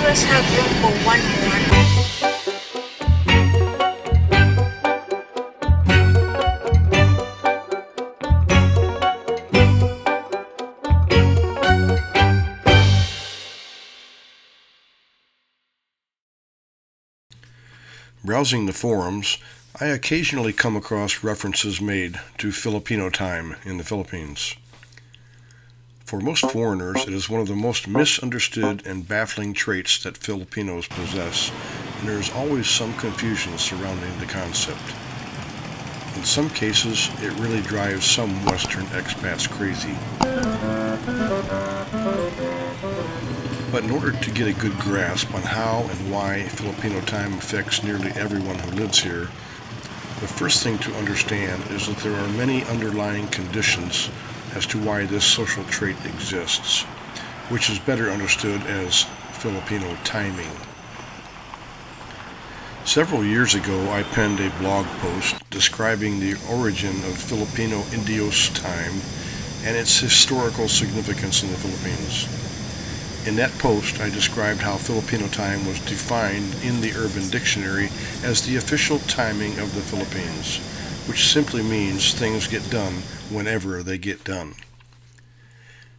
always have room for one more. Browsing the forums, I occasionally come across references made to Filipino time in the Philippines. For most foreigners, it is one of the most misunderstood and baffling traits that Filipinos possess, and there is always some confusion surrounding the concept. In some cases, it really drives some Western expats crazy. But in order to get a good grasp on how and why Filipino time affects nearly everyone who lives here, the first thing to understand is that there are many underlying conditions as to why this social trait exists, which is better understood as Filipino timing. Several years ago, I penned a blog post describing the origin of Filipino Indios time and its historical significance in the Philippines. In that post, I described how Filipino time was defined in the Urban Dictionary as the official timing of the Philippines, which simply means things get done whenever they get done.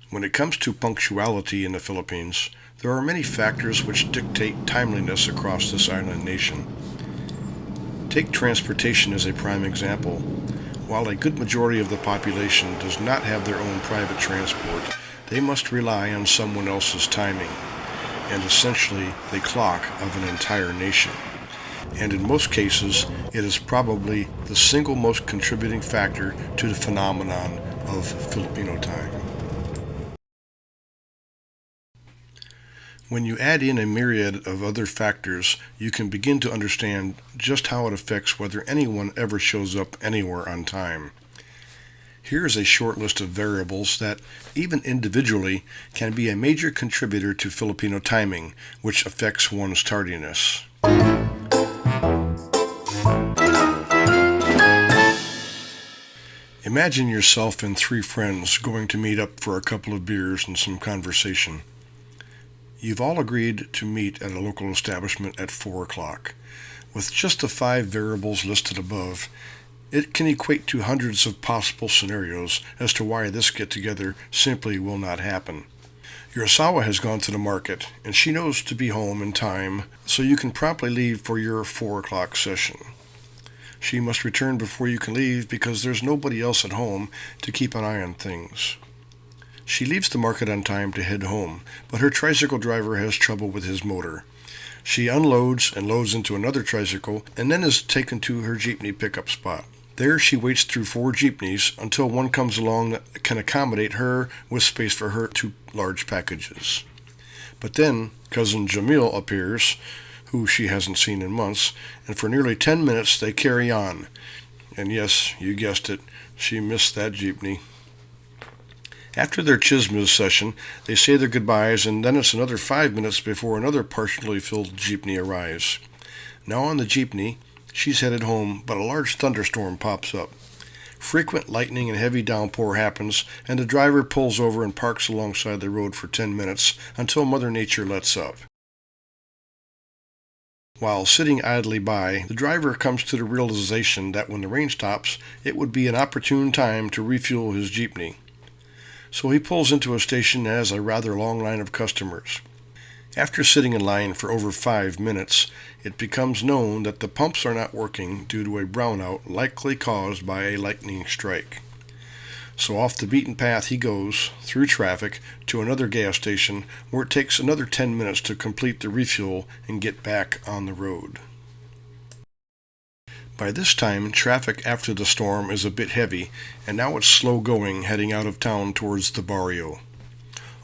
When it comes to punctuality in the Philippines, there are many factors which dictate timeliness across this island nation. Take transportation as a prime example. While a good majority of the population does not have their own private transport, they must rely on someone else's timing, and essentially the clock of an entire nation. And in most cases, it is probably the single most contributing factor to the phenomenon of Filipino time. When you add in a myriad of other factors, you can begin to understand just how it affects whether anyone ever shows up anywhere on time. Here is a short list of variables that, even individually, can be a major contributor to Filipino timing, which affects one's tardiness. Imagine yourself and 3 friends going to meet up for a couple of beers and some conversation. You've all agreed to meet at a local establishment at 4 o'clock. With just the 5 variables listed above, it can equate to hundreds of possible scenarios as to why this get-together simply will not happen. Your asawa has gone to the market, and she knows to be home in time, so you can promptly leave for your 4 o'clock session. She must return before you can leave because there's nobody else at home to keep an eye on things. She leaves the market on time to head home, but her tricycle driver has trouble with his motor. She unloads and loads into another tricycle, and then is taken to her jeepney pickup spot. There she waits through 4 jeepneys until one comes along that can accommodate her with space for her 2 large packages. But then cousin Jamil appears, who she hasn't seen in months, and for nearly 10 minutes they carry on. And yes, you guessed it, she missed that jeepney. After their chismes session, they say their goodbyes, and then it's another 5 minutes before another partially filled jeepney arrives. Now on the jeepney, she's headed home, but a large thunderstorm pops up. Frequent lightning and heavy downpour happens, and the driver pulls over and parks alongside the road for 10 minutes until Mother Nature lets up. While sitting idly by, the driver comes to the realization that when the rain stops, it would be an opportune time to refuel his jeepney. So he pulls into a station that has a rather long line of customers. After sitting in line for over 5 minutes, it becomes known that the pumps are not working due to a brownout likely caused by a lightning strike. So off the beaten path he goes, through traffic, to another gas station where it takes another 10 minutes to complete the refuel and get back on the road. By this time, traffic after the storm is a bit heavy, and now it's slow going heading out of town towards the barrio.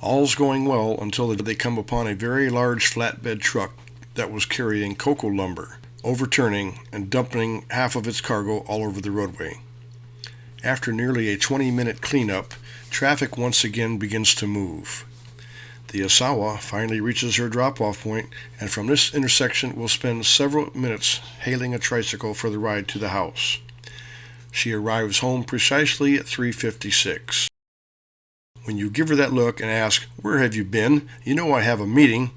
All's going well until they come upon a very large flatbed truck that was carrying cocoa lumber, overturning and dumping half of its cargo all over the roadway. After nearly a 20-minute cleanup, traffic once again begins to move. The asawa finally reaches her drop-off point, and from this intersection will spend several minutes hailing a tricycle for the ride to the house. She arrives home precisely at 3:56. When you give her that look and ask, "Where have you been? You know I have a meeting,"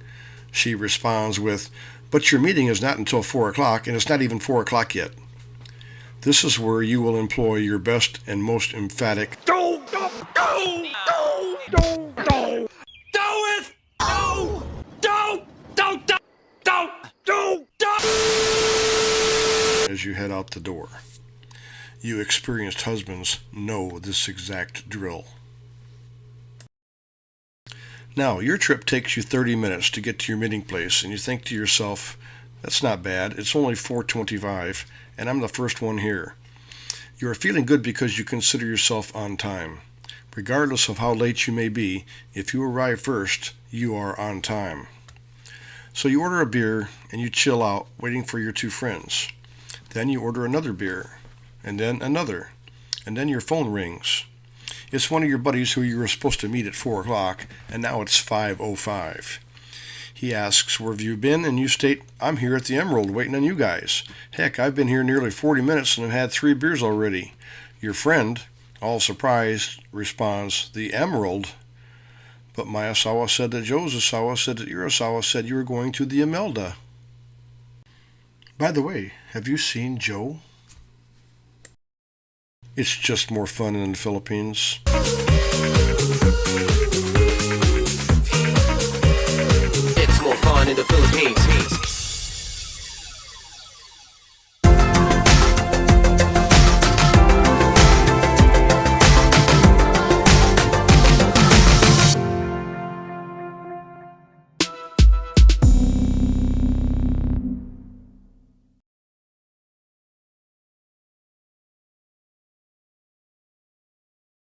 She responds with, "But your meeting is not until 4 o'clock, and it's not even 4 o'clock yet." This is where you will employ your best and most emphatic as you head out the door. You experienced husbands know this exact drill. Now, your trip takes you 30 minutes to get to your meeting place, and you think to yourself, "That's not bad. It's only 4:25, and I'm the first one here." You are feeling good because you consider yourself on time. Regardless of how late you may be, if you arrive first, you are on time. So you order a beer, and you chill out, waiting for your two friends. Then you order another beer, and then another, and then your phone rings. It's one of your buddies who you were supposed to meet at 4 o'clock, and now it's 5:05. He asks, "Where have you been?" And you state, "I'm here at the Emerald waiting on you guys. Heck, I've been here nearly 40 minutes and have had 3 beers already." Your friend, all surprised, responds, "The Emerald? But my Asawa said that Joe's Asawa said that your Asawa said you were going to the Imelda. By the way, have you seen Joe?" It's just more fun in the Philippines.